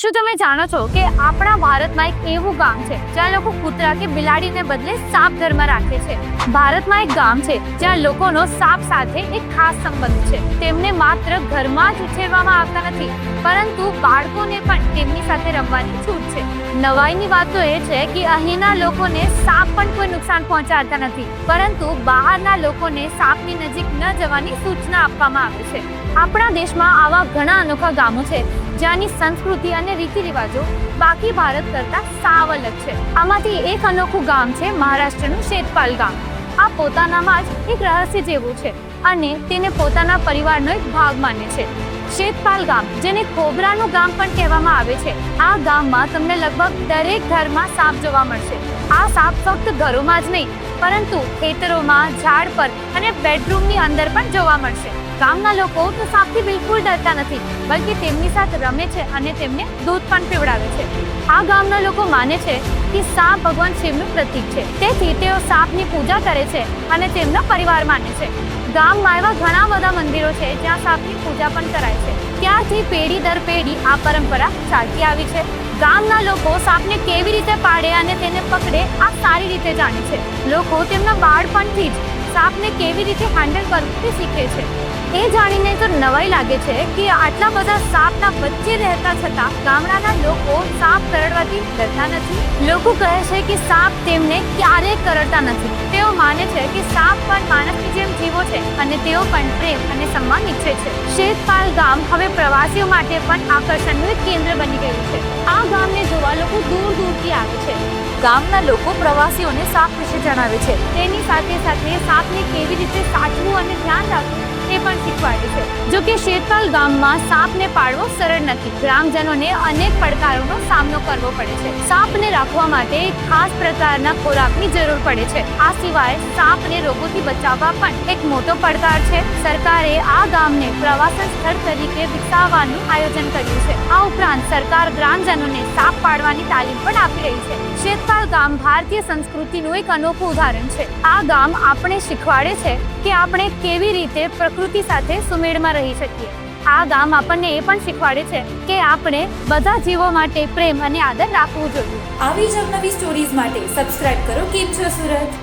શું તમે જાણો છો કે આપણા ભારતમાં એક એવું ગામ છે જ્યાં લોકો કૂતરા કે બિલાડીને બદલે સાપ ઘરમાં રાખે છે? ભારતમાં એક ગામ છે જ્યાં લોકોનો સાપ સાથે એક ખાસ સંબંધ છે. તેમને માત્ર ઘરમાં જ ઉછેરવામાં આવતા નથી, પરંતુ બાળકોને પણ તેમની સાથે રમવાની છૂટ છે. નવાઈની વાત તો એ છે કે અહીંના લોકોને સાપ પણ કોઈ નુકસાન પહોંચાડતા નથી, પરંતુ બહારના લોકોને સાપની નજીક ન જવાની સૂચના આપવામાં આવે છે. આપણા દેશમાં આવા ઘણા અનોખા ગામો છે જ્યાંની સંસ્કૃતિ અને રીતિ રિવાજો બાકી ભારત કરતા સાવ અલગ છે. આમાંથી એક અનોખું ગામ છે મહારાષ્ટ્રનું શેતપાલ ગામ. આ પોતાનામાં જ એક રહસ્ય જેવું છે અને તેને પોતાના પરિવારનો એક ભાગ માને છે. શેતપાલ ગામ, જેને કોબરાનું ગામ પણ કહેવામાં આવે છે, આ ગામમાં તમને લગભગ દરેક ઘરમાં સાપ જોવા મળશે. આ સાપ ફક્ત ઘરોમાં જ નહીં, પરંતુ ખેતરોમાં, ઝાડ પર અને બેડરૂમની અંદર પણ જોવા મળશે. ગામના લોકો તો સાપથી બિલકુલ ડરતા નથી, બલ્કિ તેમની સાથે રમે છે અને તેમને દૂધ પણ પીવડાવે છે. આ ગામના લોકો માને છે કે સાપ ભગવાન શિવનું પ્રતીક છે, તેથી તેઓ સાપની પૂજા કરે છે અને તેમનો પરિવાર માને છે. ગામમાં એવા ઘણા બધા મંદિરો છે જ્યાં સાપની પૂજા પણ કરાય છે. ત્યારથી પેઢી દર પેઢી આ પરંપરા ચાલતી આવી છે. ગામના લોકો સાપને કેવી રીતે પાડે અને તેને પકડે આ સારી રીતે જાણે છે. લોકો તેમના બાળપણથી જ સાપને કેવી રીતે હેન્ડલ કરવું તે શીખે છે. એ જાણીને તો નવાઈ લાગે છે કે આટલા બધા સાપના વચ્ચે રહેતા છતાં ગામડાના લોકો સાપ કરડવાથી ડરતા નથી. લોકો કહે છે કે સાપ તેમને ક્યારેય કરડતા નથી. તેઓ માને છે કે સાપ પણ માણસની જેમ જીવો છે અને તેઓ પણ પ્રેમ અને સન્માન ઈચ્છે છે. શેતપાલ ગામ હવે પ્રવાસીઓ માટે પણ આકર્ષણનું એક કેન્દ્ર બની ગયું છે. આ ગામને જોવા લોકો દૂર દૂરથી આવે છે. ગામના લોકો પ્રવાસીઓને સાપ વિશે જણાવે છે. તેની સાથે સાથે સાપને કેવી રીતે સાચવું અને ધ્યાન રાખવું તે પણ શીખવાડે છે. જો કે શેતપાલ ગામમાં સાપને પાળવો સરળ નથી. ગ્રામજનોને અનેક પડકારોનો સામનો કરવો પડે છે. સાપને રાખવા માટે એક ખાસ પ્રકારના ખોરાકની જરૂર પડે છે. આ સિવાય સાપને રોગોથી બચાવવા પણ એક મોટો પડકાર છે. સરકારે આ ગામને પ્રવાસન સ્થળ તરીકે વિકસાવવાનું આયોજન કર્યું છે. આ ઉપરાંત સરકાર ગ્રામજનોને સાપ પાડવાની તાલીમ પણ આપી રહી છે. શેતપાલ ગામ ભારતીય સંસ્કૃતિનું એક અનોખું ઉદાહરણ છે. આ ગામ આપણે શીખવાડે છે કે આપણે કેવી રીતે પ્રકૃતિ સાથે સુમેળમાં રહી શકીએ. આ ગામ આપણને એ પણ શીખવાડે છે કે આપણે બધા જીવો માટે પ્રેમ અને આદર રાખવું જોઈએ. આવી જ નવી સ્ટોરીઝ માટે સબસ્ક્રાઇબ કરો કેમ છો સુરત.